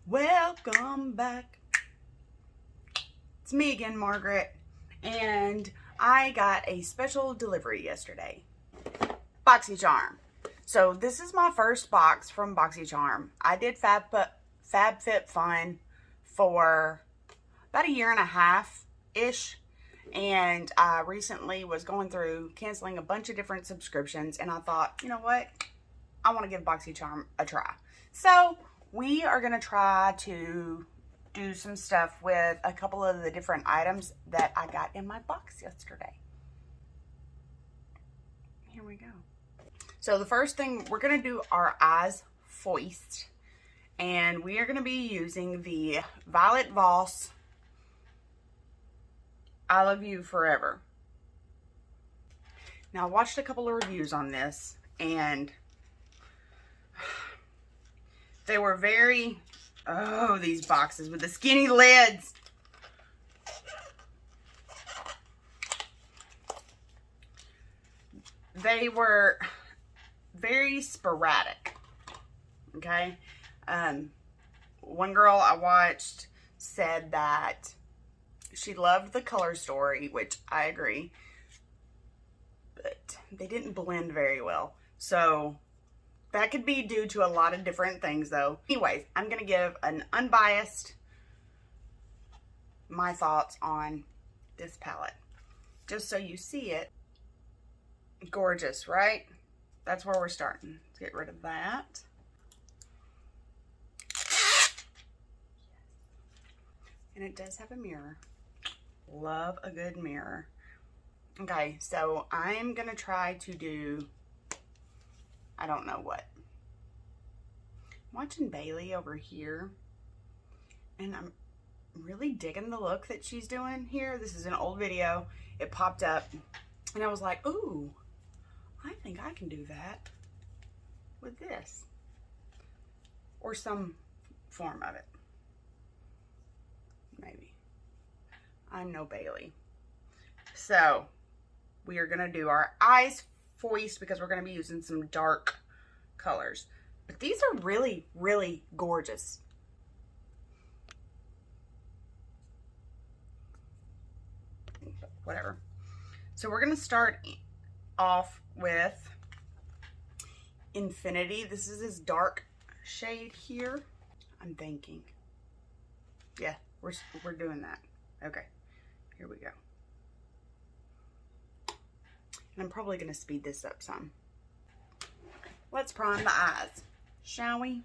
Welcome back. It's me again, Margaret, and I got a special delivery yesterday. BoxyCharm. So this is my first box from BoxyCharm. I did FabFitFun for about a year and a half-ish, and I recently was going through canceling a bunch of different subscriptions, and I thought, you know what? I want to give BoxyCharm a try. So we are going to try to do some stuff with a couple of the different items that I got in my box yesterday. Here we go. So the first thing, we're going to do our eyes foist. And we are going to be using the Violet Voss I Love You Forever. Now I watched a couple of reviews on this, and they were very, oh, these boxes with the skinny lids. They were very sporadic, okay? One girl I watched said that she loved the color story, which I agree, but they didn't blend very well. So that could be due to a lot of different things, though. Anyways, I'm going to give an unbiased, my thoughts on this palette. Just so you see it. Gorgeous, right? That's where we're starting. Let's get rid of that. And it does have a mirror. Love a good mirror. Okay, so I'm going to try to do, I don't know what. I'm watching Bailey over here, and I'm really digging the look that she's doing here. This is an old video. It popped up, and I was like, ooh, I think I can do that with this, or some form of it. Maybe. I'm no Bailey. So we are going to do our eyes foist because we're going to be using some dark colors. But these are really, really gorgeous. Whatever. So we're going to start off with Infinity. This is this dark shade here. I'm thinking. Yeah, we're doing that. Okay, here we go. And I'm probably going to speed this up some. Let's prime the eyes, shall we?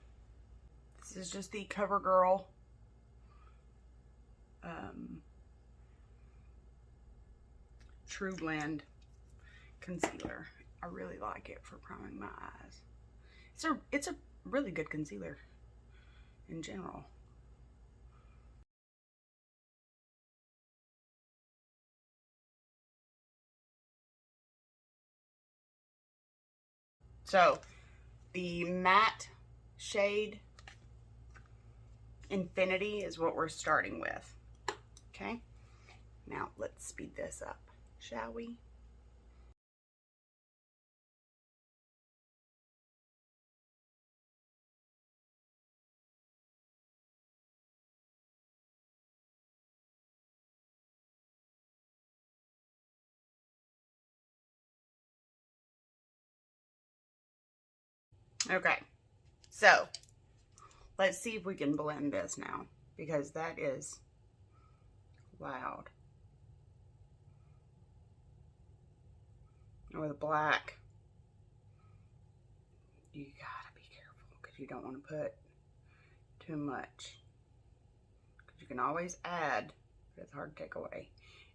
This is just the CoverGirl True Blend concealer. I really like it for priming my eyes. It's a really good concealer in general. So the matte shade Infinity is what we're starting with. Okay, now let's speed this up, shall we? Okay, so let's see if we can blend this now, because that is loud. With black, you gotta be careful because you don't want to put too much, because you can always add, but it's hard to take away.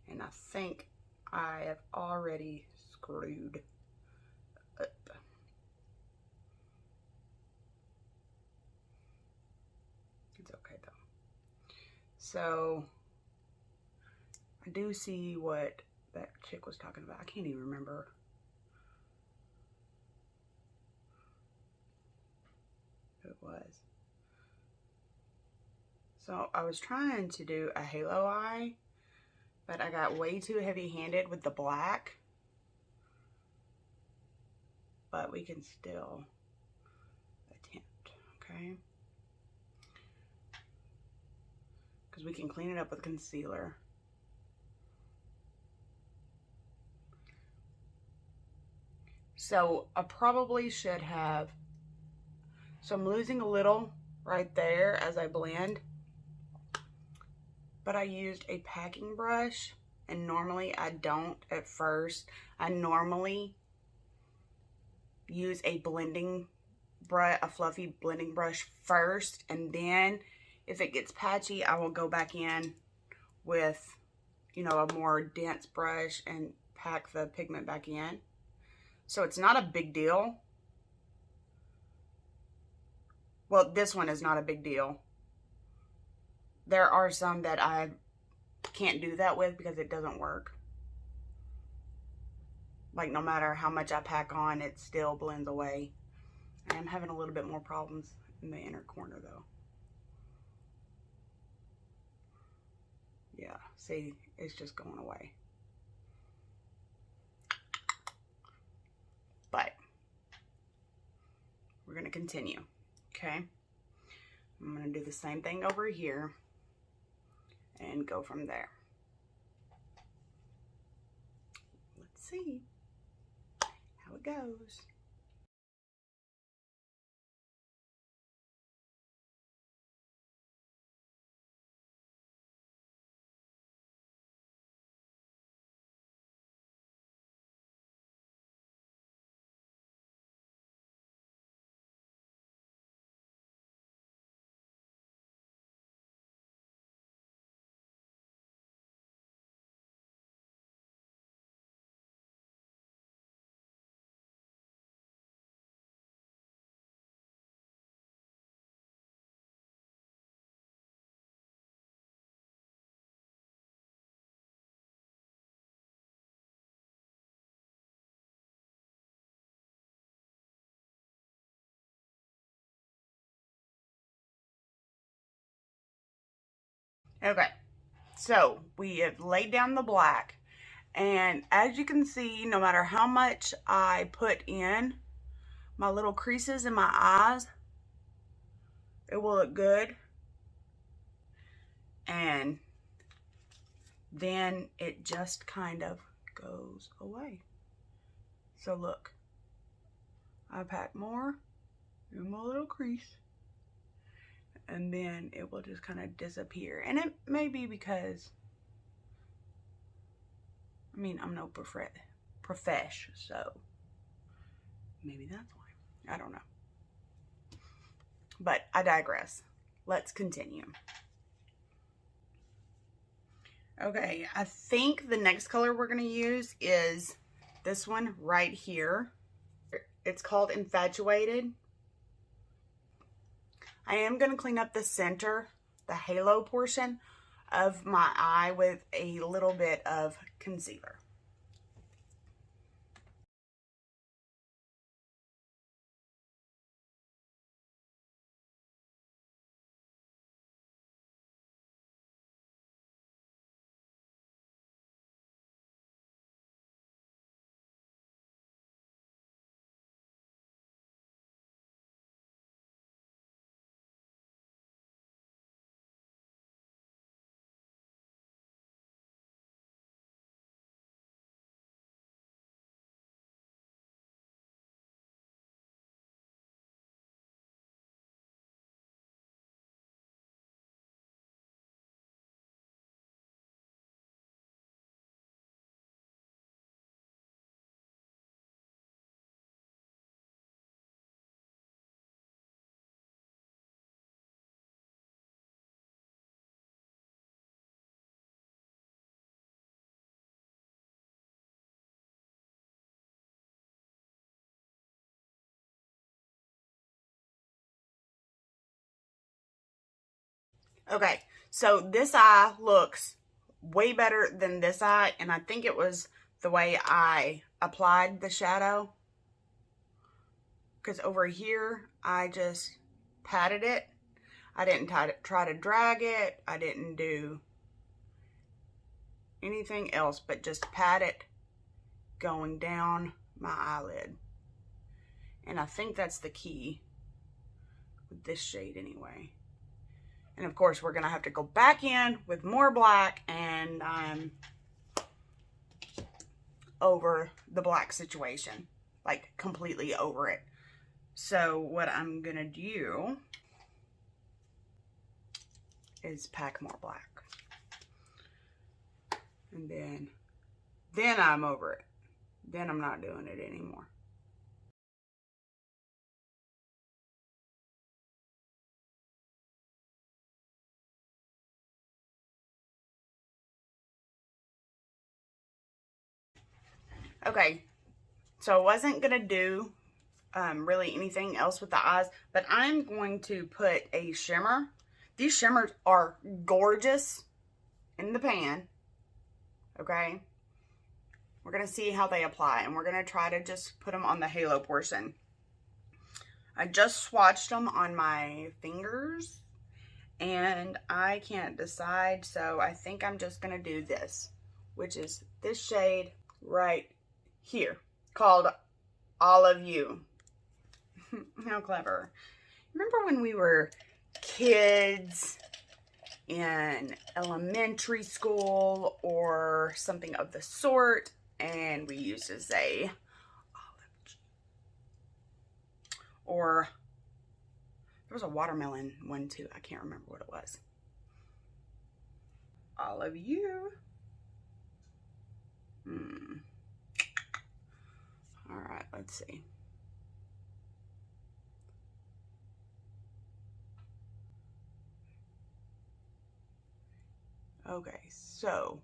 And I think I have already screwed up. It's okay though. So I do see what that chick was talking about. I can't even remember. Who it was. So I was trying to do a halo eye, but I got way too heavy-handed with the black. But we can still attempt, okay? we can clean it up with concealer. So I probably should have, so I'm losing a little right there as I blend, but I used a packing brush, and normally I don't at first. I normally use a blending brush, a fluffy blending brush first, and then if it gets patchy, I will go back in with, you know, a more dense brush and pack the pigment back in. So it's not a big deal. Well, this one is not a big deal. There are some that I can't do that with because it doesn't work. Like, no matter how much I pack on, it still blends away. I am having a little bit more problems in the inner corner though. Yeah, see, it's just going away. But we're gonna continue, okay? I'm gonna do the same thing over here and go from there. Let's see how it goes. Okay, so we have laid down the black, and as you can see, no matter how much I put in my little creases in my eyes, it will look good. And then it just kind of goes away. So look, I pack more in my little crease, and then it will just kind of disappear. And it may be because, I mean, I'm no profesh, so maybe that's why. I don't know. But I digress. Let's continue. Okay, I think the next color we're going to use is this one right here. It's called Infatuated. I am going to clean up the center, the halo portion of my eye with a little bit of concealer. Okay, so this eye looks way better than this eye, and I think it was the way I applied the shadow. Because over here, I just patted it. I didn't try to drag it. I didn't do anything else but just pat it going down my eyelid. And I think that's the key with this shade anyway. And of course, we're gonna have to go back in with more black, and I'm over the black situation, like completely over it. So what I'm gonna do is pack more black. And then I'm over it. Then I'm not doing it anymore. Okay, so I wasn't gonna do really anything else with the eyes, but I'm going to put a shimmer. These shimmers are gorgeous in the pan. Okay, we're gonna see how they apply, and we're gonna try to just put them on the halo portion. I just swatched them on my fingers and I can't decide, so I think I'm just gonna do this, which is this shade right here, called All of You. How clever. Remember when we were kids in elementary school or something of the sort, and we used to say olive, or there was a watermelon one too. I can't remember what it was. All of you. All right, let's see. Okay, so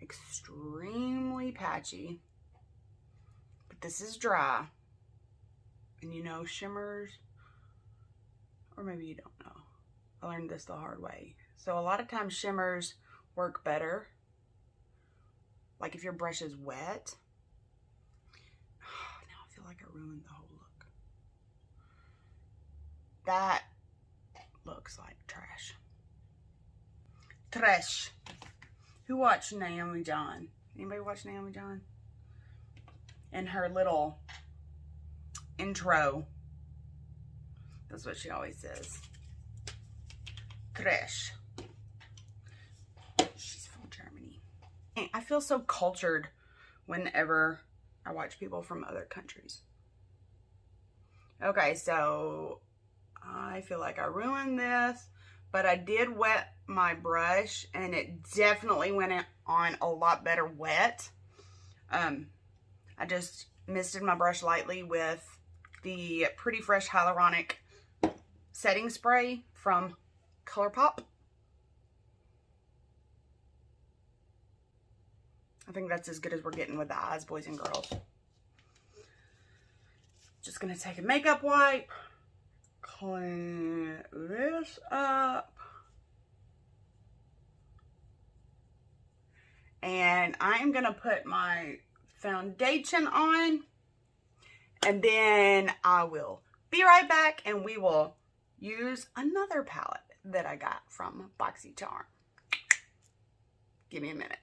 extremely patchy, but this is dry. And you know, shimmers, or maybe you don't know. I learned this the hard way. So a lot of times shimmers work better, like if your brush is wet. Now I feel like I ruined the whole look. That looks like trash. Trash. Who watched Naomi John? Anybody watch Naomi John? And her little intro, that's what she always says. Trash. She's from Germany. I feel so cultured whenever I watch people from other countries. Okay, so I feel like I ruined this, but I did wet my brush and it definitely went on a lot better wet. I just misted my brush lightly with the Pretty Fresh Hyaluronic setting spray from ColourPop. I think that's as good as we're getting with the eyes, boys and girls. Just gonna take a makeup wipe, clean this up, and I'm gonna put my foundation on, and then I will be right back and we will use another palette that I got from BoxyCharm. Give me a minute.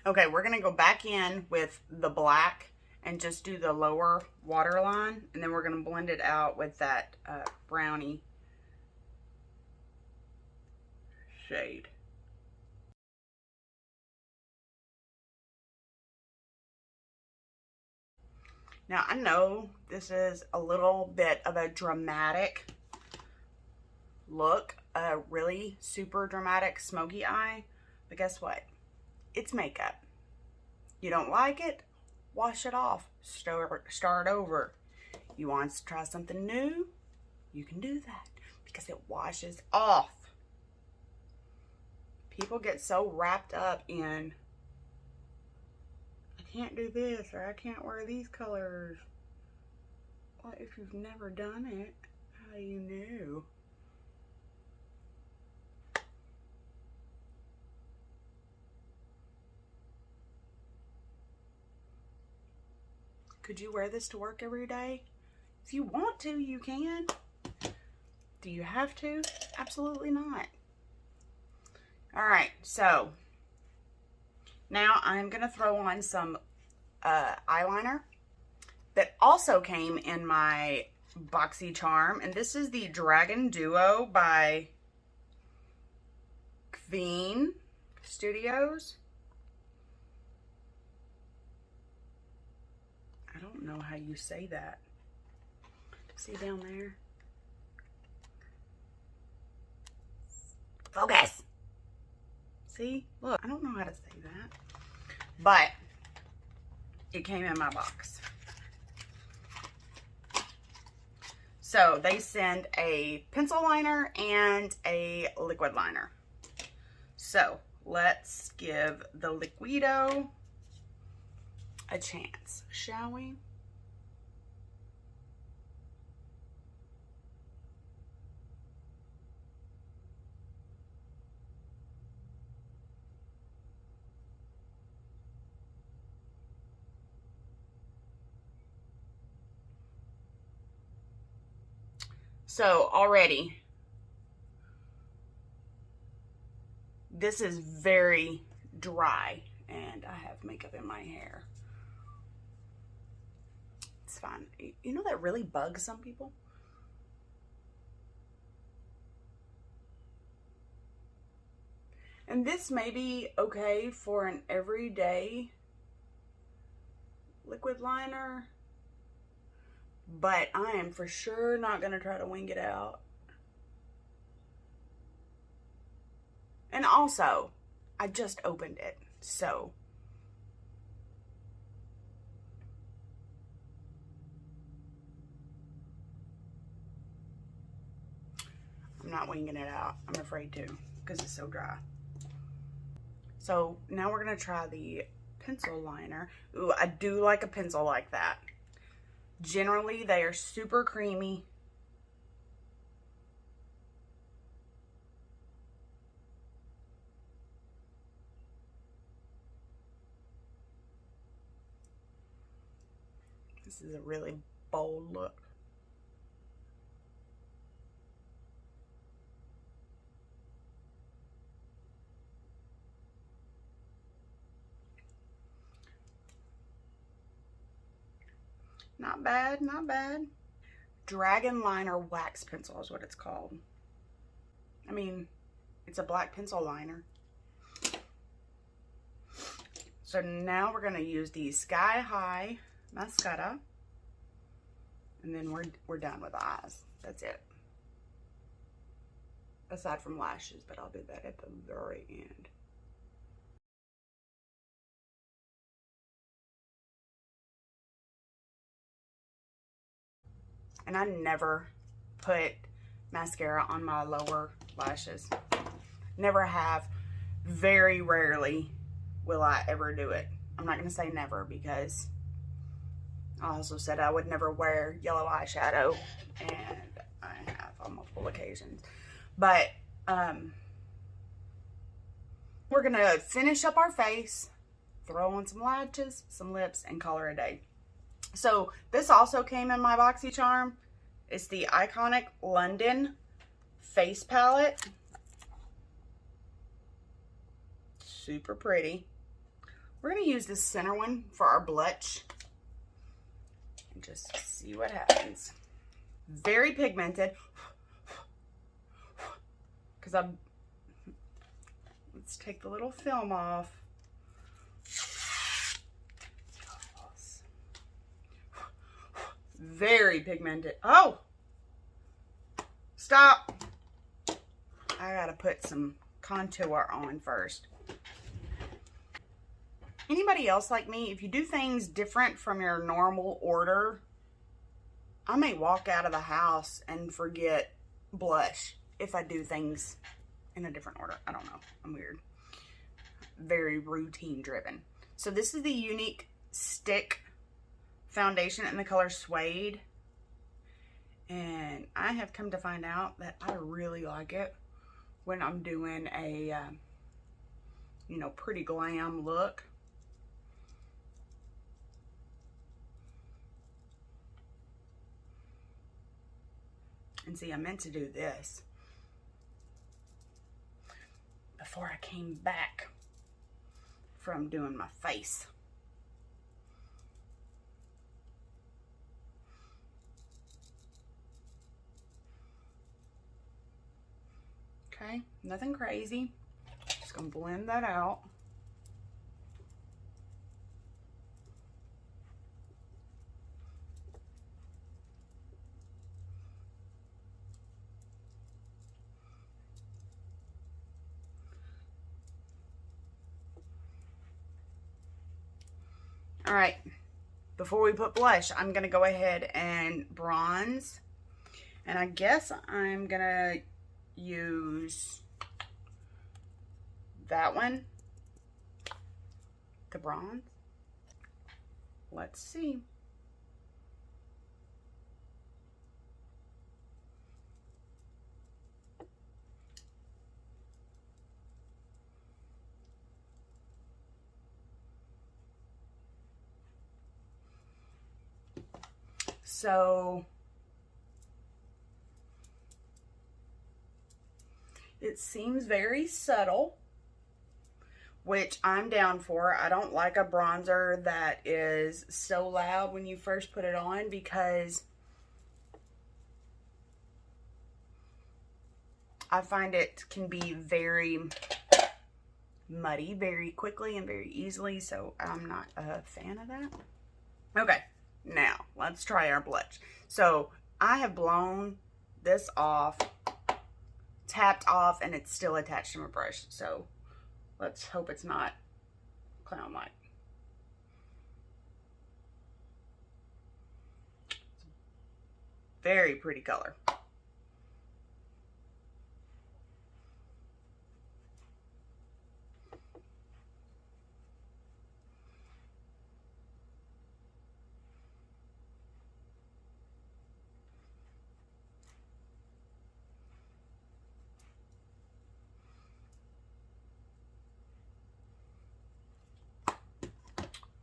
Okay, we're gonna go back in with the black and just do the lower waterline, and then we're gonna blend it out with that brownie shade. Now, I know this is a little bit of a dramatic look, a really super dramatic smoky eye, but guess what? It's makeup. You don't like it? Wash it off. Start over. You want to try something new? You can do that because it washes off. People get so wrapped up in, I can't do this, or I can't wear these colors. Well, if you've never done it, how do you know? Could you wear this to work every day? If you want to, you can. Do you have to? Absolutely not. All right, so now I'm gonna throw on some eyeliner that also came in my BoxyCharm, and this is the Dragon Duo by Kveen Studios. I don't know how you say that. See down there? Focus! See? Look, I don't know how to say that. But it came in my box. So they send a pencil liner and a liquid liner. So let's give the Liquido a chance, shall we? So already, this is very dry, and I have makeup in my hair. It's fine. You know that really bugs some people? And this may be okay for an everyday liquid liner, but I am for sure not going to try to wing it out. And also, I just opened it, so I'm not winging it out. I'm afraid to, because it's so dry. So now we're going to try the pencil liner. Ooh, I do like a pencil like that. Generally, they are super creamy. This is a really bold look. Not bad, not bad. Dragon Liner Wax Pencil is what it's called. I mean, it's a black pencil liner. So now we're gonna use the Sky High mascara, and then we're done with the eyes. That's it. Aside from lashes, but I'll do that at the very end. And I never put mascara on my lower lashes. Never have. Very rarely will I ever do it. I'm not going to say never, because I also said I would never wear yellow eyeshadow, and I have on multiple occasions. But we're going to finish up our face, throw on some lashes, some lips, and call her a day. So this also came in my BoxyCharm. It's the Iconic London Face Palette. Super pretty. We're going to use this center one for our blush. And just see what happens. Very pigmented. Because let's take the little film off. Very pigmented. Oh! Stop! I gotta put some contour on first. Anybody else like me, if you do things different from your normal order, I may walk out of the house and forget blush if I do things in a different order. I don't know. I'm weird. Very routine driven. So this is the Unique Stick foundation in the color Suede, and I have come to find out that I really like it when I'm doing a you know, pretty glam look. And see, I meant to do this before I came back from doing my face. Okay, nothing crazy. Just gonna blend that out. All right, before we put blush, I'm gonna go ahead and bronze. And I guess I'm gonna use that one to bronze. Let's see. So it seems very subtle, which I'm down for. I don't like a bronzer that is so loud when you first put it on, because I find it can be very muddy very quickly and very easily, so I'm not a fan of that. Okay, now let's try our blush. So I have blown this off, tapped off, and it's still attached to my brush, so let's hope it's not clown-like. Very pretty color.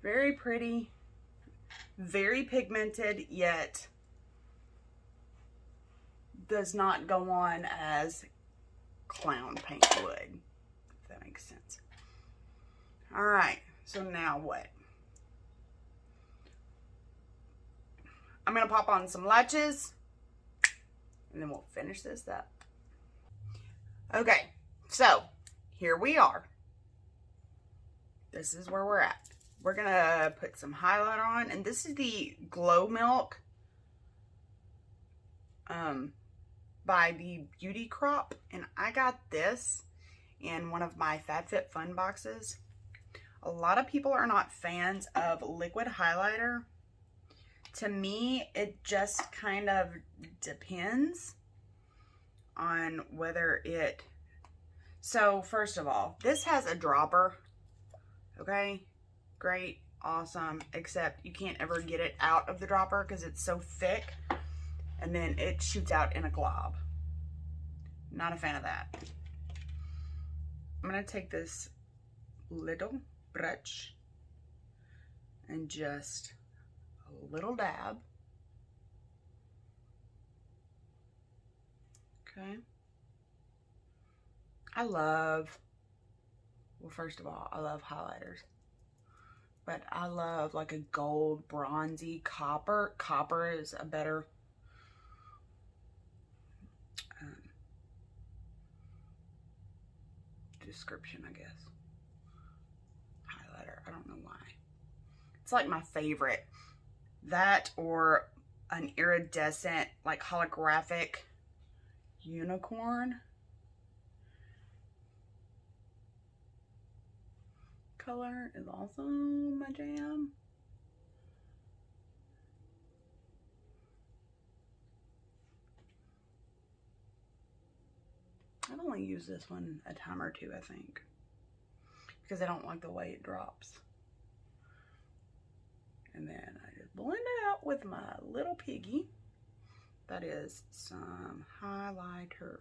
Very pretty, very pigmented, yet does not go on as clown paint would, if that makes sense. All right, so now what? I'm gonna pop on some latches and then we'll finish this up. Okay, so here we are. This is where we're at. We're gonna put some highlighter on, and this is the Glow Milk by the Beauty Crop, and I got this in one of my FabFitFun boxes. A lot of people are not fans of liquid highlighter. To me, it just kind of depends on whether it... So first of all, this has a dropper, okay? Great, awesome, except you can't ever get it out of the dropper because it's so thick, and then it shoots out in a glob. Not a fan of that. I'm gonna take this little brush and just a little dab. Okay. Well, first of all, I love highlighters. But I love like a gold, bronzy, copper. Copper is a better description, I guess. Highlighter, I don't know why. It's like my favorite. That or an iridescent, like holographic unicorn color is also my jam. I've only used this one a time or two, I think, because I don't like the way it drops. And then I just blend it out with my little piggy. That is some highlighter.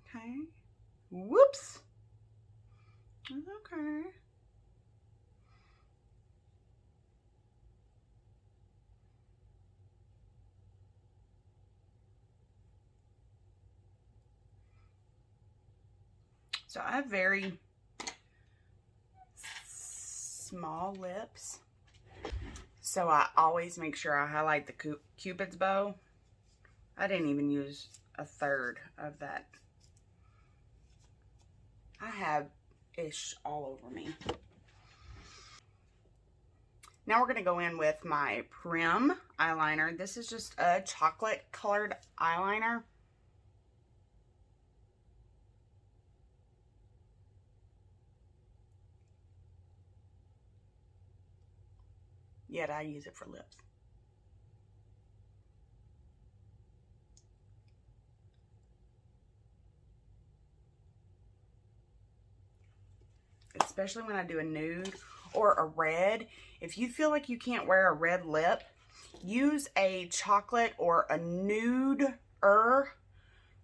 Okay. Whoops. It's okay. So I have very small lips, so I always make sure I highlight the Cupid's bow. I didn't even use a third of that. I have ish all over me. Now we're going to go in with my Prim eyeliner. This is just a chocolate colored eyeliner. Yet I use it for lips. Especially when I do a nude or a red. If you feel like you can't wear a red lip, use a chocolate or a nude-er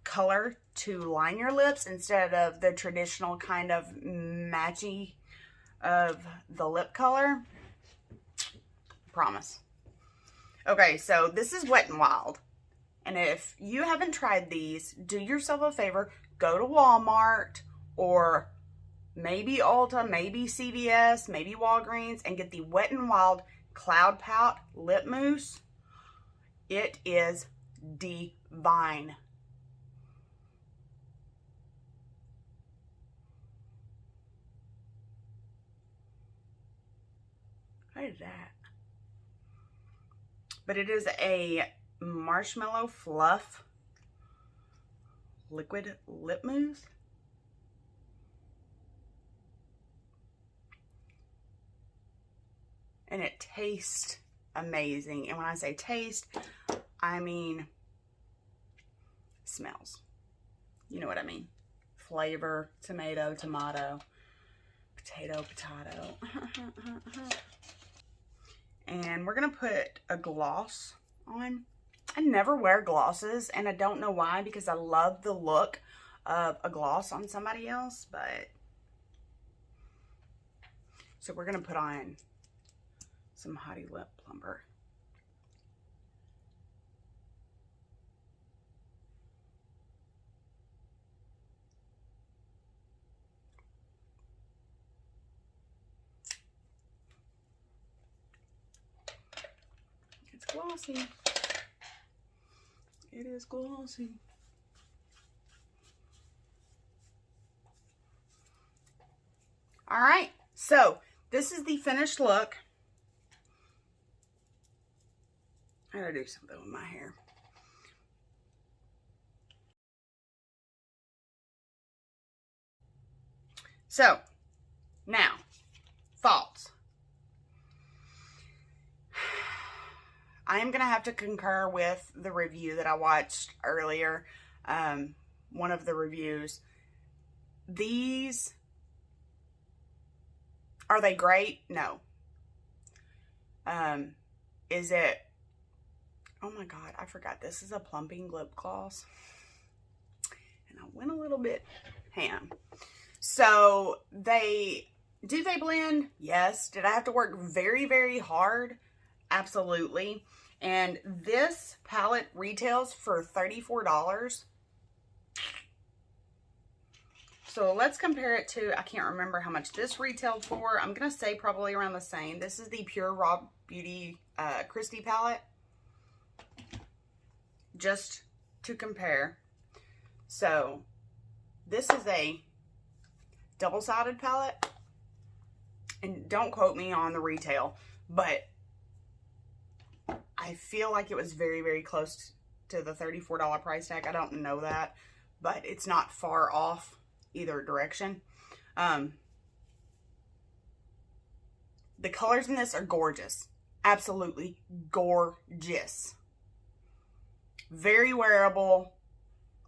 color to line your lips instead of the traditional kind of matchy of the lip color. Promise. Okay, so this is Wet n Wild. And if you haven't tried these, do yourself a favor, go to Walmart or maybe Ulta, maybe CVS, maybe Walgreens, and get the Wet n Wild Cloud Pout Lip Mousse. It is divine. What is that? But it is a marshmallow fluff liquid lip mousse. And it tastes amazing. And when I say taste, I mean smells. You know what I mean. Flavor, tomato, potato. And we're going to put a gloss on. I never wear glosses, and I don't know why, because I love the look of a gloss on somebody else, but... So we're going to put on some Hottie Lip Plumper. It's glossy. It is glossy. All right, so this is the finished look. I gotta do something with my hair. So, now, thoughts. I am going to have to concur with the review that I watched earlier. One of the reviews. These, are they great? No. Is it, oh my God, I forgot. This is a plumping lip gloss. And I went a little bit ham. So, do they blend? Yes. Did I have to work very, very hard? Absolutely. And this palette retails for $34. So let's compare it to, I can't remember how much this retailed for. I'm going to say probably around the same. This is the Pure Raw Beauty Christy palette. Just to compare. So this is a double-sided palette. And don't quote me on the retail, but I feel like it was very, very close to the $34 price tag. I don't know that, but it's not far off either direction. The colors in this are gorgeous. Absolutely gorgeous. Very wearable.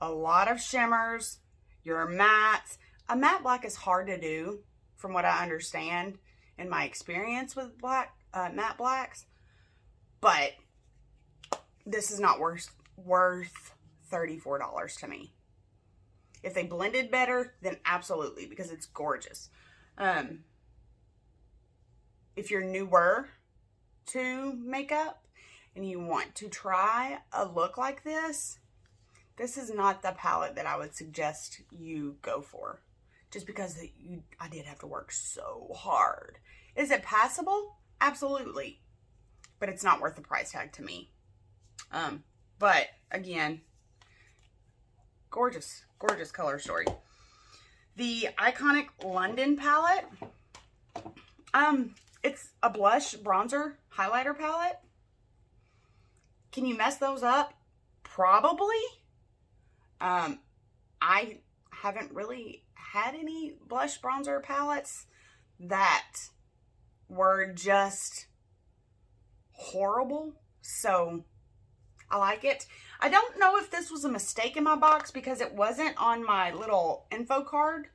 A lot of shimmers. Your mattes. A matte black is hard to do, from what I understand in my experience with matte blacks. But this is not worth $34 to me. If they blended better, then absolutely, because it's gorgeous. If you're newer to makeup and you want to try a look like this, this is not the palette that I would suggest you go for. Just because I did have to work so hard. Is it passable? Absolutely. But it's not worth the price tag to me. But again, gorgeous, gorgeous color story. The Iconic London palette. It's a blush, bronzer, highlighter palette. Can you mess those up? Probably. I haven't really had any blush bronzer palettes that were just horrible. So I like it. I don't know if this was a mistake in my box because it wasn't on my little info card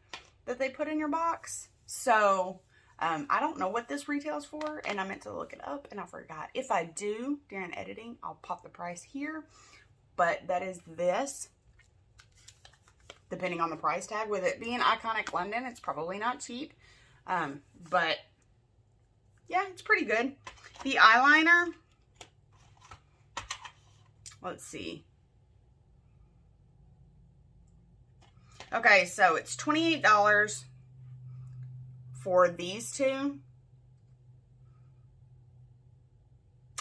that they put in your box. So I don't know what this retails for, and I meant to look it up and I forgot. If I do during editing, I'll pop the price here. But that is this. Depending on the price tag. With it being Iconic London, it's probably not cheap. But yeah, it's pretty good. The eyeliner, let's see. Okay, so it's $28 for these two.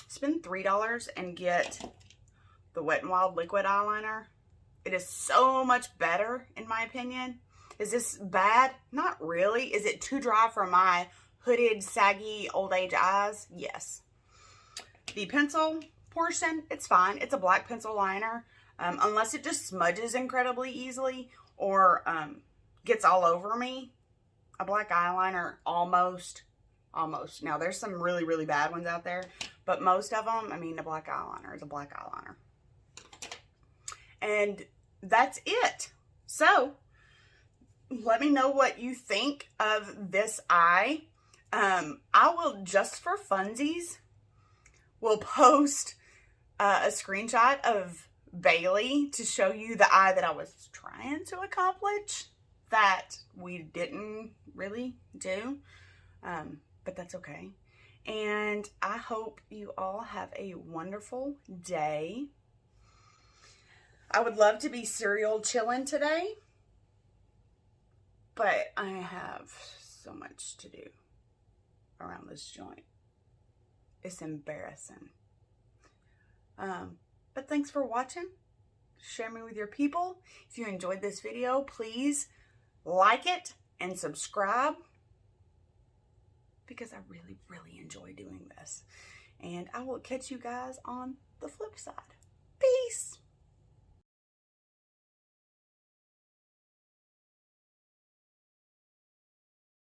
Spend $3 and get the Wet n Wild liquid eyeliner. It is so much better, in my opinion. Is this bad? Not really. Is it too dry for my hooded, saggy, old age eyes? Yes. The pencil portion, it's fine. It's a black pencil liner. Unless it just smudges incredibly easily or gets all over me. A black eyeliner, almost. Now, there's some really, really bad ones out there. But most of them, I mean, the black eyeliner is a black eyeliner. And that's it. So, let me know what you think of this eye. I will, just for funsies, will post a screenshot of Bailey to show you the eye that I was trying to accomplish that we didn't really do. But that's okay. And I hope you all have a wonderful day. I would love to be cereal chilling today, but I have so much to do around this joint. It's embarrassing. But thanks for watching. Share me with your people. If you enjoyed this video, please like it and subscribe because I really, really enjoy doing this. And I will catch you guys on the flip side. Peace.